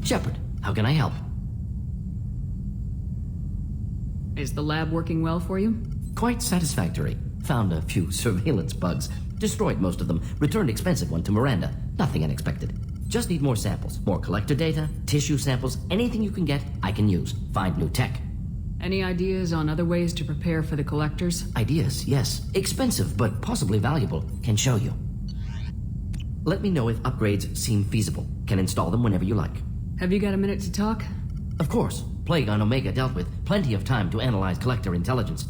Shepard, how can I help? Is the lab working well for you? Quite satisfactory. Found a few surveillance bugs. Destroyed most of them. Returned expensive one to Miranda. Nothing unexpected. Just need more samples. More collector data, tissue samples, anything you can get, I can use. Find new tech. Any ideas on other ways to prepare for the collectors? Ideas, yes. Expensive, but possibly valuable. Can show you. Let me know if upgrades seem feasible. Can install them whenever you like. Have you got a minute to talk? Of course. Plague on Omega dealt with. Plenty of time to analyze collector intelligence.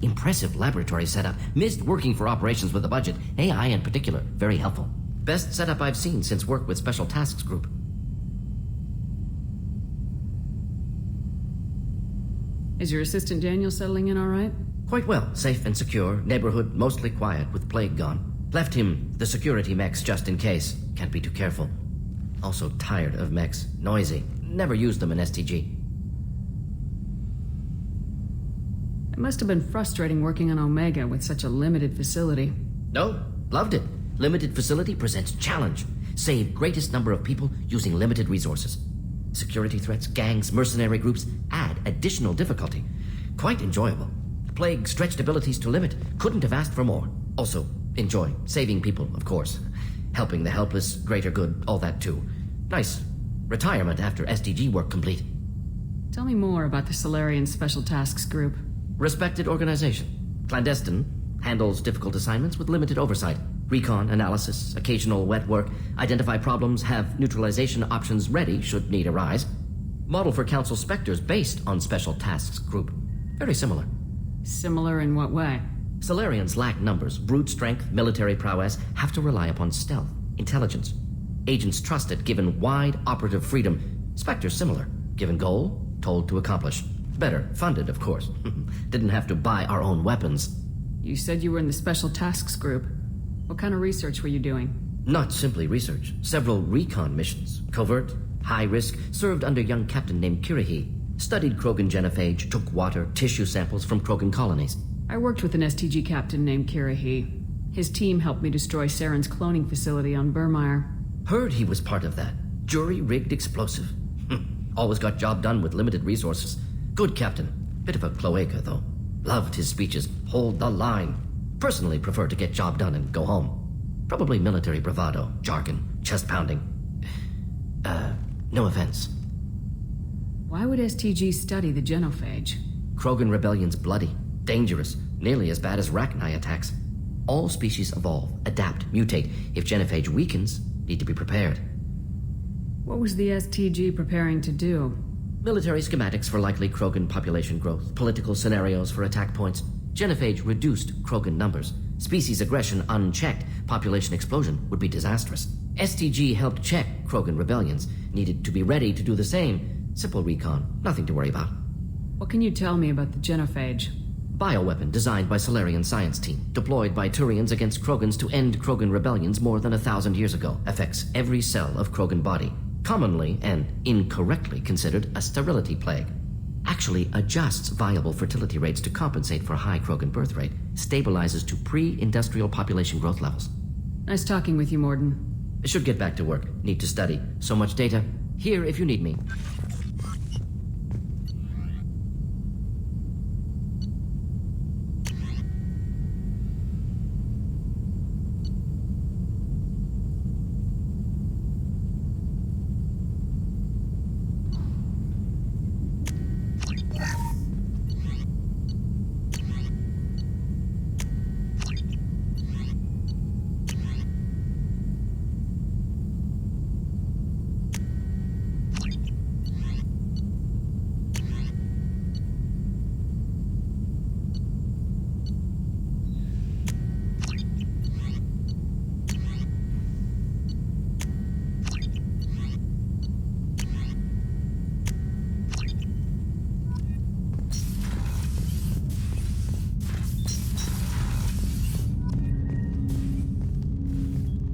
Impressive laboratory setup. Missed working for operations with a budget. AI in particular. Very helpful. Best setup I've seen since work with Special Tasks Group. Is your assistant Daniel settling in all right? Quite well. Safe and secure. Neighborhood mostly quiet with Plague gone. Left him the security mechs just in case. Can't be too careful. Also tired of mechs. Noisy. Never used them in STG. It must have been frustrating working on Omega with such a limited facility. No, loved it. Limited facility presents challenge. Save greatest number of people using limited resources. Security threats, gangs, mercenary groups add additional difficulty. Quite enjoyable. Plague stretched abilities to limit. Couldn't have asked for more. Also, enjoy. Saving people, of course. Helping the helpless, greater good, all that too. Nice. Retirement after SDG work complete. Tell me more about the Solarian Special Tasks Group. Respected organization. Clandestine. Handles difficult assignments with limited oversight. Recon, analysis, occasional wet work. Identify problems, have neutralization options ready should need arise. Model for Council Spectres based on Special Tasks Group. Very similar. Similar in what way? Solarians lack numbers, brute strength, military prowess, have to rely upon stealth, intelligence. Agents trusted, given wide operative freedom. Spectres similar, given goal, told to accomplish. Better, funded, of course. Didn't have to buy our own weapons. You said you were in the Special Tasks Group. What kind of research were you doing? Not simply research. Several recon missions. Covert, high risk, served under a young captain named Kirihi. Studied Krogan genophage, took water, tissue samples from Krogan colonies. I worked with an STG captain named Kirihi. His team helped me destroy Saren's cloning facility on Burmire. Heard he was part of that. Jury-rigged explosive. Always got job done with limited resources. Good captain. Bit of a cloaca, though. Loved his speeches. Hold the line. Personally prefer to get job done and go home. Probably military bravado, jargon, chest pounding. No offense. Why would STG study the genophage? Krogan rebellion's bloody, dangerous, nearly as bad as Rachni attacks. All species evolve, adapt, mutate. If genophage weakens, need to be prepared. What was the STG preparing to do? Military schematics for likely Krogan population growth, political scenarios for attack points. Genophage reduced Krogan numbers. Species aggression unchecked, population explosion would be disastrous. STG helped check Krogan rebellions. Needed to be ready to do the same. Simple recon, nothing to worry about. What can you tell me about the genophage? Bioweapon designed by Solarian science team. Deployed by Turians against Krogans to end Krogan rebellions more than 1,000 years ago. Affects every cell of Krogan body. Commonly and incorrectly considered a sterility plague. Actually adjusts viable fertility rates to compensate for high Krogan birth rate. Stabilizes to pre-industrial population growth levels. Nice talking with you, Morden. Should get back to work. Need to study. So much data. Here if you need me.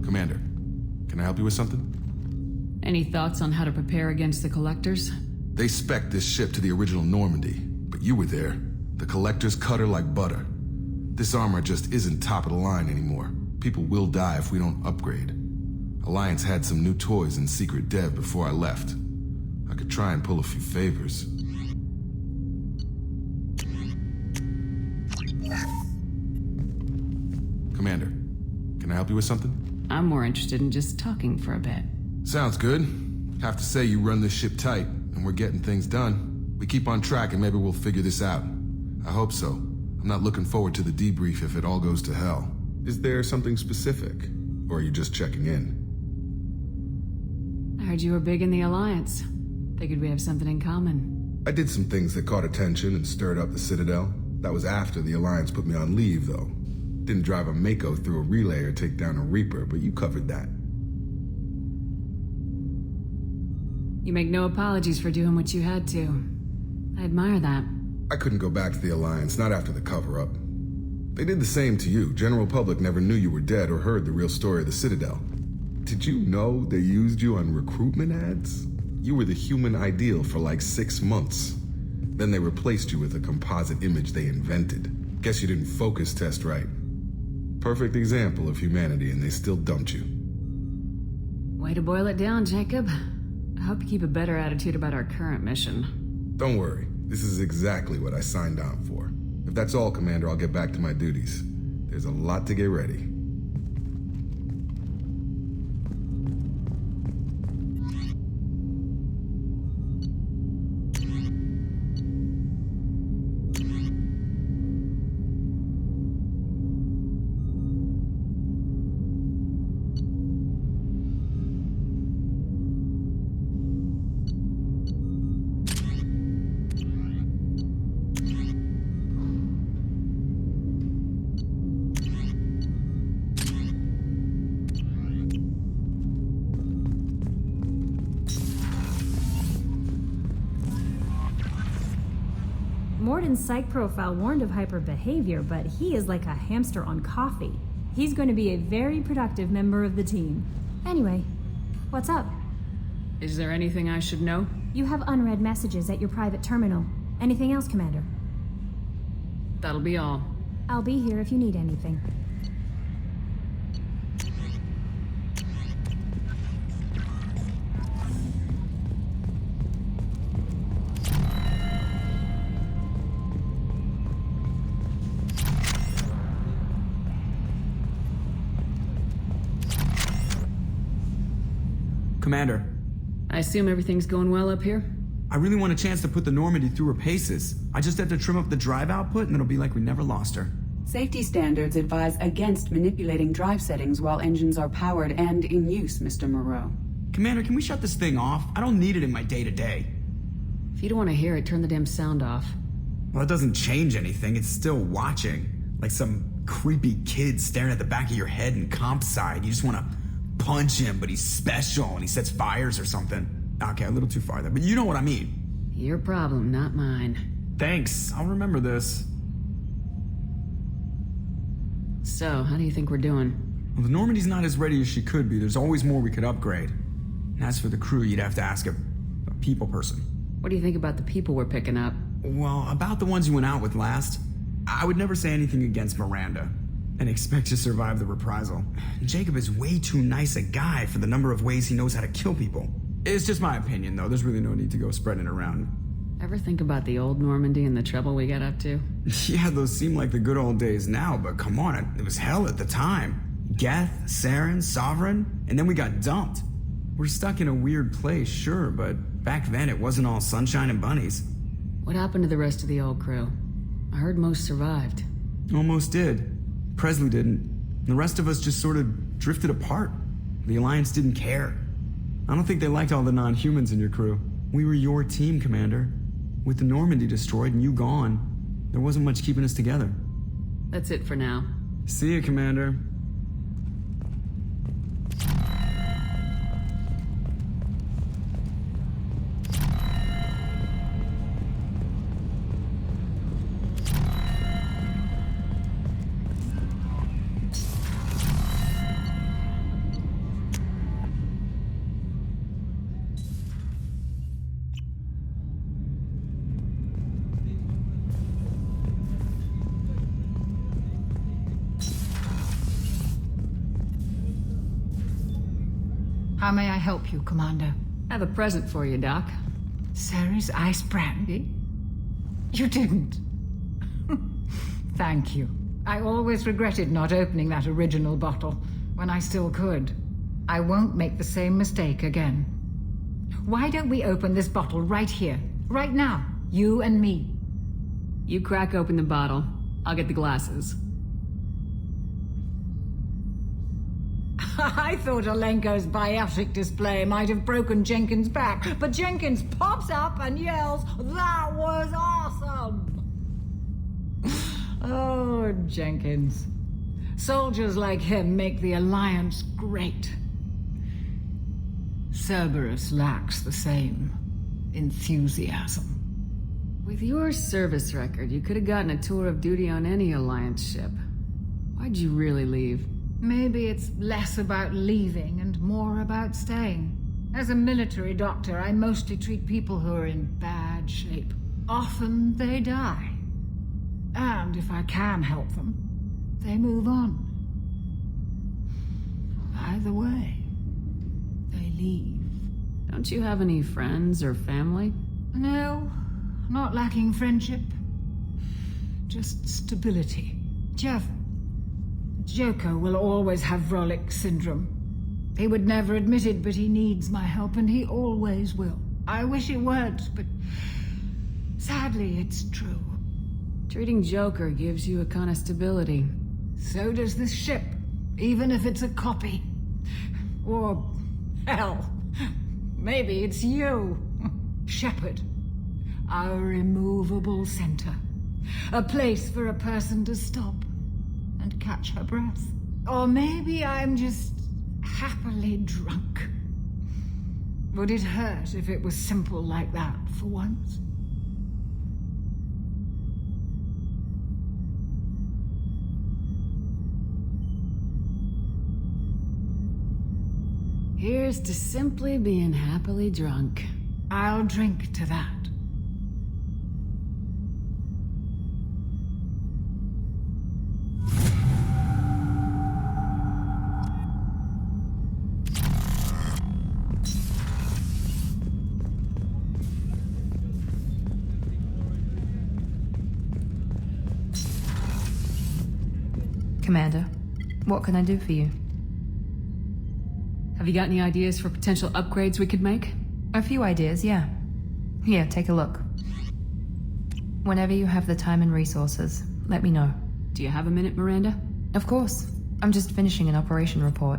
Commander, can I help you with something? Any thoughts on how to prepare against the Collectors? They spec'd this ship to the original Normandy, but you were there. The Collectors cut her like butter. This armor just isn't top of the line anymore. People will die if we don't upgrade. Alliance had some new toys in secret dev before I left. could try and pull a few favors. Commander, can I help you with something? I'm more interested in just talking for a bit. Sounds good. Have to say you run this ship tight, and we're getting things done. We keep on track and maybe we'll figure this out. I hope so. I'm not looking forward to the debrief if it all goes to hell. Is there something specific? Or are you just checking in? I heard you were big in the Alliance. Figured we have something in common. I did some things that caught attention and stirred up the Citadel. That was after the Alliance put me on leave, though. Didn't drive a Mako through a relay or take down a Reaper, but you covered that. You make no apologies for doing what you had to. I admire that. I couldn't go back to the Alliance, not after the cover-up. They did the same to you. General public never knew you were dead or heard the real story of the Citadel. Did you know they used you on recruitment ads? You were the human ideal for like 6 months. Then they replaced you with a composite image they invented. Guess you didn't focus test right. Perfect example of humanity, and they still dumped you. Way to boil it down, Jacob. I hope you keep a better attitude about our current mission. Don't worry. This is exactly what I signed on for. If that's all, Commander, I'll get back to my duties. There's a lot to get ready. Morden's psych profile warned of hyper behavior, but he is like a hamster on coffee. He's going to be a very productive member of the team. Anyway, what's up? Is there anything I should know? You have unread messages at your private terminal. Anything else, Commander? That'll be all. I'll be here if you need anything. Commander, I assume everything's going well up here? I really want a chance to put the Normandy through her paces. I just have to trim up the drive output and it'll be like we never lost her. Safety standards advise against manipulating drive settings while engines are powered and in use, Mr. Moreau. Commander, can we shut this thing off? I don't need it in my day-to-day. If you don't want to hear it, turn the damn sound off. Well, it doesn't change anything. It's still watching. Like some creepy kid staring at the back of your head in comp side. You just want to punch him, but he's special and he sets fires or something. Okay, a little too far there, but you know what I mean. Your problem, not mine. Thanks, I'll remember this. So, how do you think we're doing? Well, the Normandy's not as ready as she could be. There's always more we could upgrade. And as for the crew, you'd have to ask a people person. What do you think about the people we're picking up? Well, about the ones you went out with last, I would never say anything against Miranda and expect to survive the reprisal. Jacob is way too nice a guy for the number of ways he knows how to kill people. It's just my opinion, though. There's really no need to go spreading it around. Ever think about the old Normandy and the trouble we got up to? Yeah, those seem like the good old days now, but come on, it was hell at the time. Geth, Saren, Sovereign, and then we got dumped. We're stuck in a weird place, sure, but back then it wasn't all sunshine and bunnies. What happened to the rest of the old crew? I heard most survived. Almost did. Presley didn't. The rest of us just sort of drifted apart. The Alliance didn't care. I don't think they liked all the non-humans in your crew. We were your team, Commander. With the Normandy destroyed and you gone, there wasn't much keeping us together. That's it for now. See you, Commander. How may I help you, Commander? I have a present for you, Doc. Ceres ice brandy? You didn't. Thank you. I always regretted not opening that original bottle when I still could. I won't make the same mistake again. Why don't we open this bottle right here, right now, you and me? You crack open the bottle. I'll get the glasses. I thought Alenko's biotic display might have broken Jenkins' back, but Jenkins pops up and yells, "That was awesome!" Oh, Jenkins. Soldiers like him make the Alliance great. Cerberus lacks the same enthusiasm. With your service record, you could have gotten a tour of duty on any Alliance ship. Why'd you really leave? Maybe it's less about leaving and more about staying. As a military doctor, I mostly treat people who are in bad shape. Often they die. And if I can help them, they move on. Either way, they leave. Don't you have any friends or family? No, not lacking friendship. Just stability. Joko will always have Vrolik syndrome. He would never admit it, but he needs my help, and he always will. I wish it weren't, but sadly, it's true. Treating Joker gives you a kind of stability. So does this ship, even if it's a copy. Or, hell, maybe it's you, Shepard. Our immovable center. A place for a person to stop and catch her breath. Or maybe I'm just happily drunk. Would it hurt if it was simple like that for once? Here's to simply being happily drunk. I'll drink to that. Commander, what can I do for you? Have you got any ideas for potential upgrades we could make? A few ideas, yeah. Here, take a look. Whenever you have the time and resources, let me know. Do you have a minute, Miranda? Of course. I'm just finishing an operation report.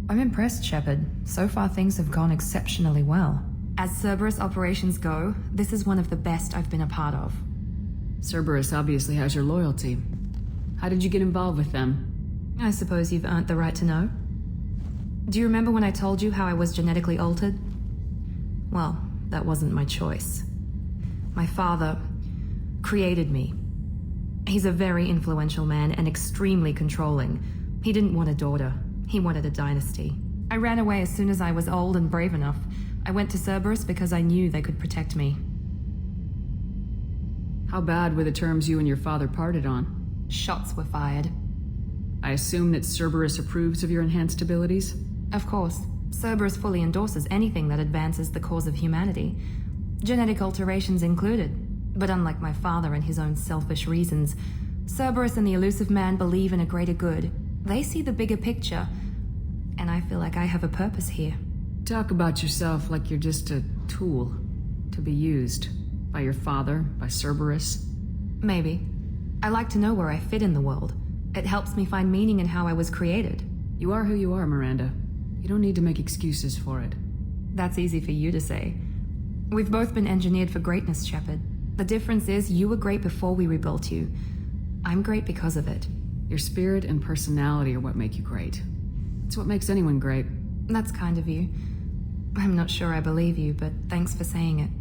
I'm impressed, Shepard. So far things have gone exceptionally well. As Cerberus operations go, this is one of the best I've been a part of. Cerberus obviously has your loyalty. How did you get involved with them? I suppose you've earned the right to know. Do you remember when I told you how I was genetically altered? Well, that wasn't my choice. My father created me. He's a very influential man and extremely controlling. He didn't want a daughter. He wanted a dynasty. I ran away as soon as I was old and brave enough. I went to Cerberus because I knew they could protect me. How bad were the terms you and your father parted on? Shots were fired. I assume that Cerberus approves of your enhanced abilities? Of course. Cerberus fully endorses anything that advances the cause of humanity. Genetic alterations included. But unlike my father and his own selfish reasons, Cerberus and the Elusive Man believe in a greater good. They see the bigger picture, and I feel like I have a purpose here. Talk about yourself like you're just a tool to be used by your father, by Cerberus. Maybe. I like to know where I fit in the world. It helps me find meaning in how I was created. You are who you are, Miranda. You don't need to make excuses for it. That's easy for you to say. We've both been engineered for greatness, Shepard. The difference is you were great before we rebuilt you. I'm great because of it. Your spirit and personality are what make you great. It's what makes anyone great. That's kind of you. I'm not sure I believe you, but thanks for saying it.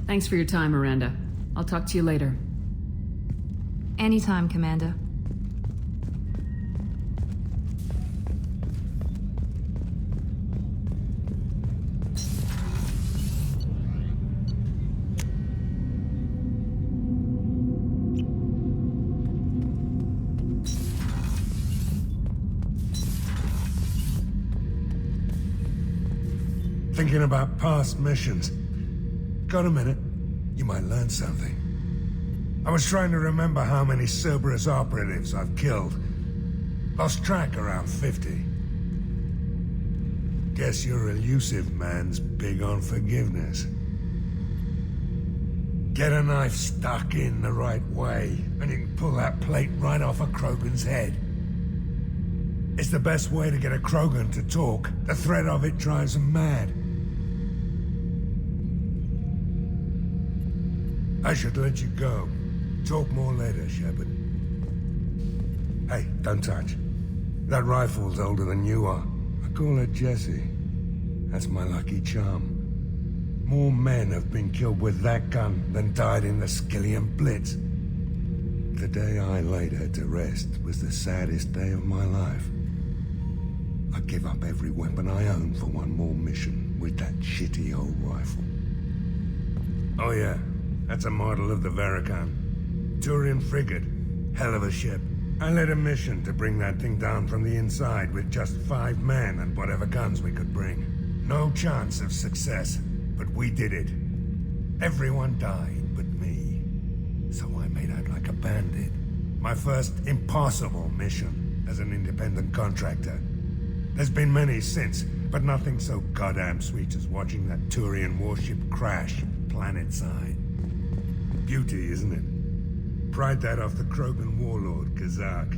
Thanks for your time, Miranda. I'll talk to you later. Anytime, Commander. Thinking about past missions. got a minute? You might learn something. I was trying to remember how many Cerberus operatives I've killed. Lost track around 50. Guess your elusive man's big on forgiveness. Get a knife stuck in the right way, and you can pull that plate right off a Krogan's head. It's the best way to get a Krogan to talk. The threat of it drives him mad. I should let you go. Talk more later, Shepard. Hey, don't touch. That rifle's older than you are. I call her Jessie. That's my lucky charm. More men have been killed with that gun than died in the Skillian Blitz. The day I laid her to rest was the saddest day of my life. I give up every weapon I own for one more mission with that shitty old rifle. Oh yeah, that's a model of the Veracon. Turian frigate. Hell of a ship. I led a mission to bring that thing down from the inside with just 5 men and whatever guns we could bring. No chance of success, but we did it. Everyone died but me. So I made out like a bandit. My first impossible mission as an independent contractor. There's been many since, but nothing so goddamn sweet as watching that Turian warship crash planet-side. Beauty, isn't it? Pried that off the Krogan warlord, Kazak.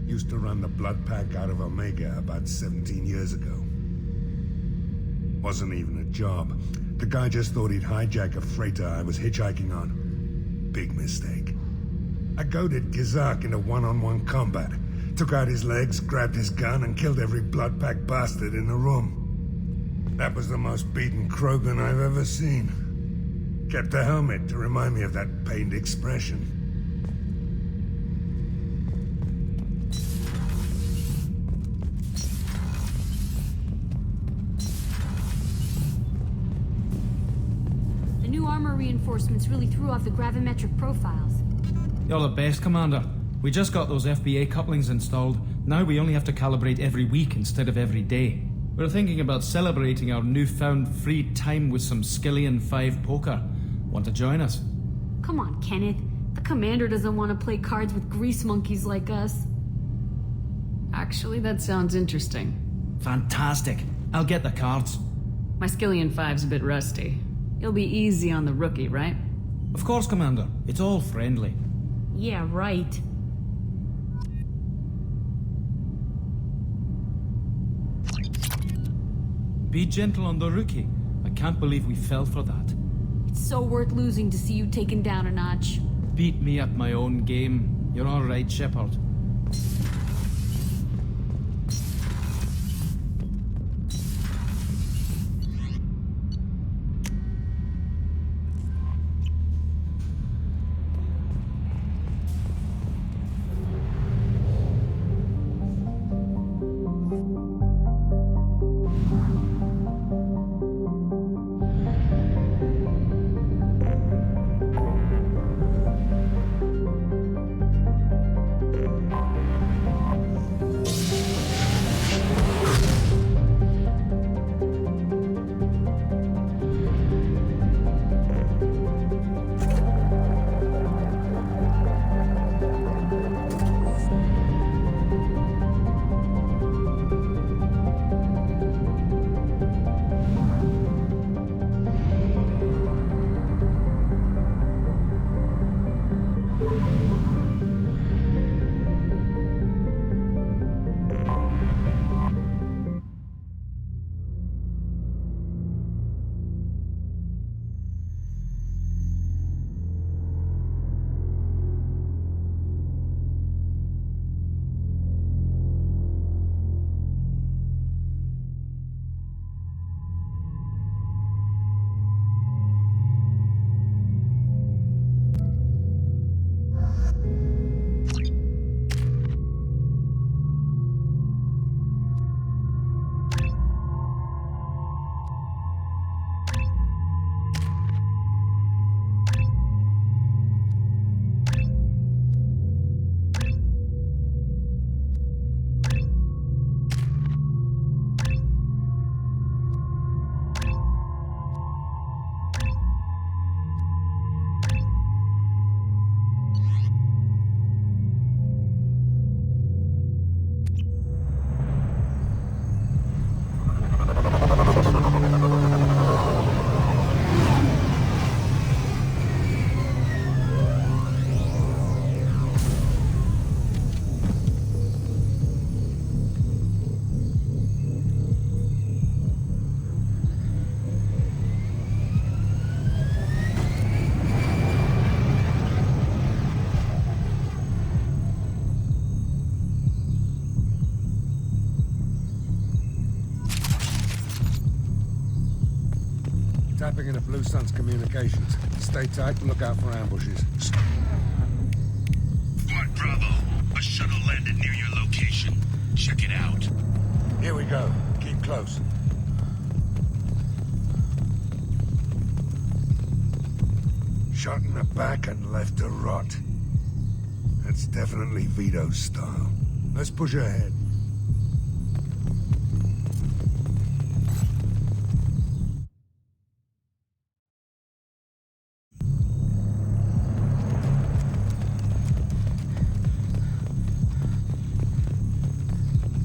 Used to run the blood pack out of Omega about 17 years ago. Wasn't even a job. The guy just thought he'd hijack a freighter I was hitchhiking on. Big mistake. I goaded Kazak into one-on-one combat. Took out his legs, grabbed his gun, and killed every blood pack bastard in the room. That was the most beaten Krogan I've ever seen. Kept a helmet to remind me of that pained expression. The new armor reinforcements really threw off the gravimetric profiles. You're the best, Commander. We just got those FBA couplings installed. Now we only have to calibrate every week instead of every day. We're thinking about celebrating our newfound free time with some Skillian 5 poker. Want to join us? Come on, Kenneth. The commander doesn't want to play cards with grease monkeys like us. Actually, that sounds interesting. Fantastic. I'll get the cards. My Skillian 5's a bit rusty. You'll be easy on the rookie, right? Of course, Commander. It's all friendly. Yeah, right. Be gentle on the rookie. I can't believe we fell for that. It's so worth losing to see you taken down a notch. Beat me at my own game. You're all right, Shepard. at Blue Sun's communications. Stay tight and look out for ambushes. Squad Bravo, a shuttle landed near your location. Check it out. Here we go. Keep close. Shot in the back and left to rot. That's definitely Vito's style. Let's push ahead.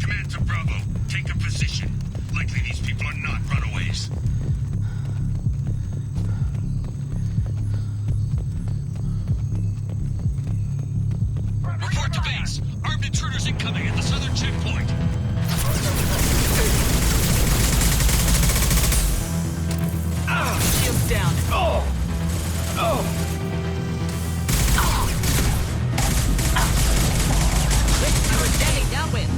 Command to Bravo, take a position. Likely these people are not runaways. Report to base. Armed intruders incoming at the southern checkpoint. Shields down. Standing downwind.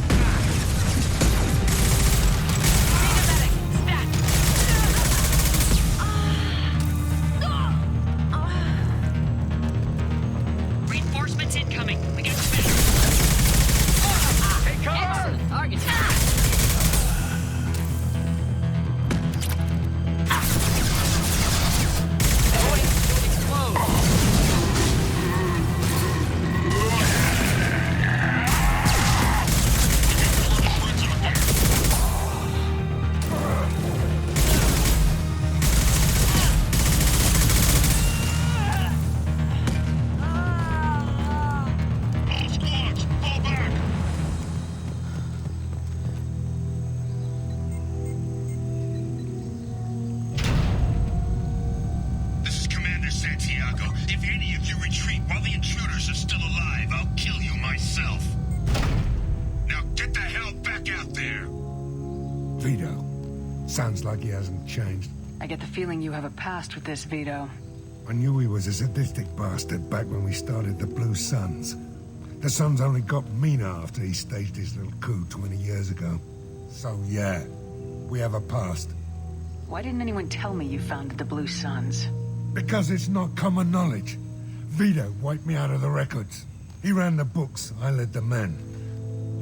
Reinforcements incoming. We got to finish. Take cover! Excellent target. All squads, fall back. This is Commander Santiago. If any of you retreat while the intruders are still alive, I'll kill you myself. Now get the hell back out there. Vito. Sounds like he hasn't changed. I get the feeling you have a past with this, Vito. I knew he was a sadistic bastard back when we started the Blue Suns. The Suns only got meaner after he staged his little coup 20 years ago. So yeah, we have a past. Why didn't anyone tell me you founded the Blue Suns? Because it's not common knowledge. Vito wiped me out of the records. He ran the books, I led the men.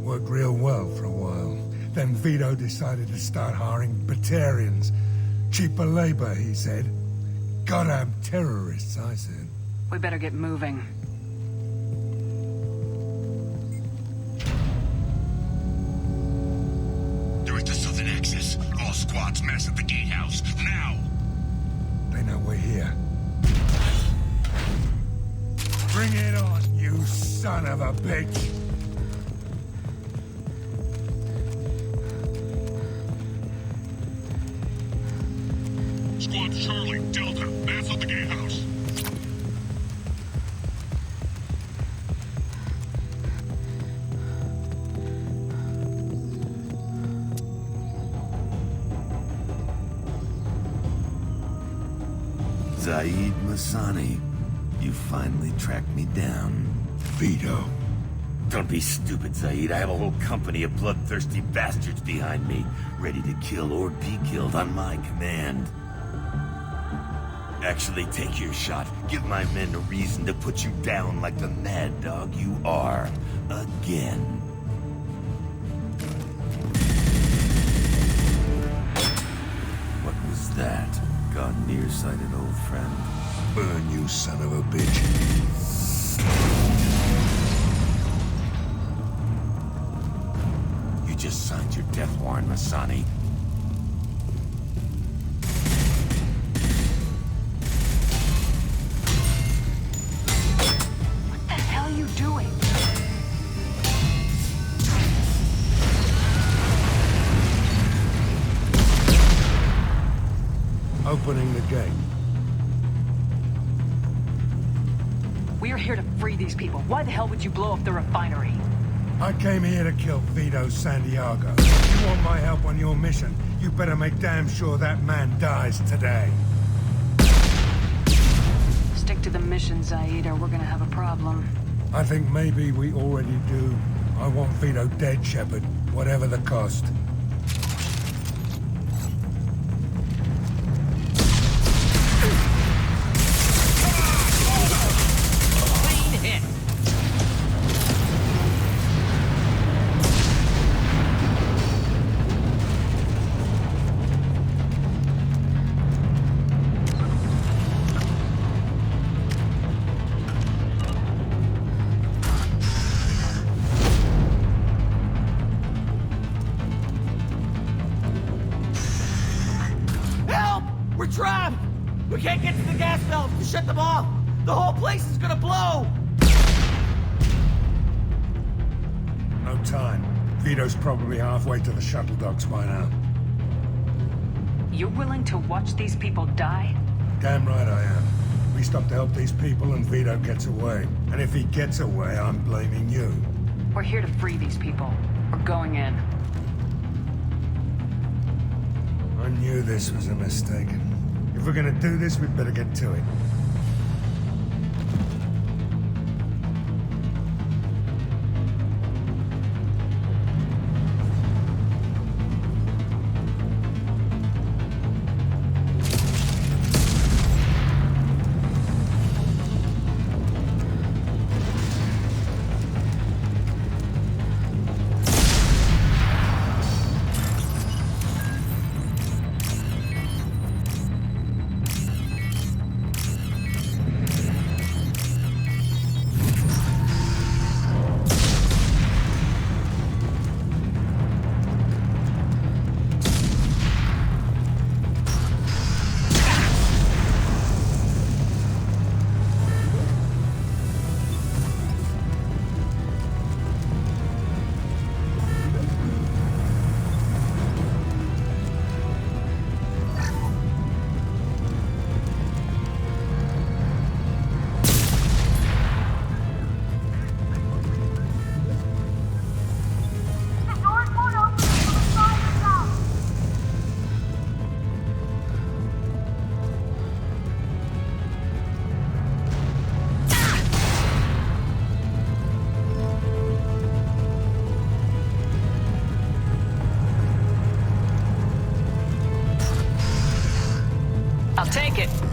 Worked real well for a while. Then Vito decided to start hiring Batarians. Cheaper labor, he said. Goddamn terrorists, I said. We better get moving. They're at the southern axis. All squads mass at the gatehouse. Now! They know we're here. Bring it on, you son of a bitch! Squad Charlie, Delta, mass at the gatehouse. Zaeed Masani, you finally tracked me down. Vito. Don't be stupid, Zaeed. I have a whole company of bloodthirsty bastards behind me, ready to kill or be killed on my command. Actually, take your shot. Give my men a reason to put you down like the mad dog you are. Again. What was that? Gone nearsighted, old friend. Burn, you son of a bitch. You just signed your death warrant, Masani. What the hell are you doing? Opening the gate. We're here to free these people. Why the hell would you blow up the refinery? I came here to kill Vito Santiago. If you want my help on your mission, you better make damn sure that man dies today. Stick to the mission, Zaeed, or we're gonna have a problem. I think maybe we already do. I want Vito dead, Shepard, whatever the cost. can't get to the gas valves to shut them off! The whole place is gonna blow! No time. Vito's probably halfway to the shuttle docks by now. You're willing to watch these people die? Damn right I am. We stop to help these people and Vito gets away. And if he gets away, I'm blaming you. We're here to free these people. We're going in. I knew this was a mistake. If we're gonna do this, we'd better get to it. I'll take it.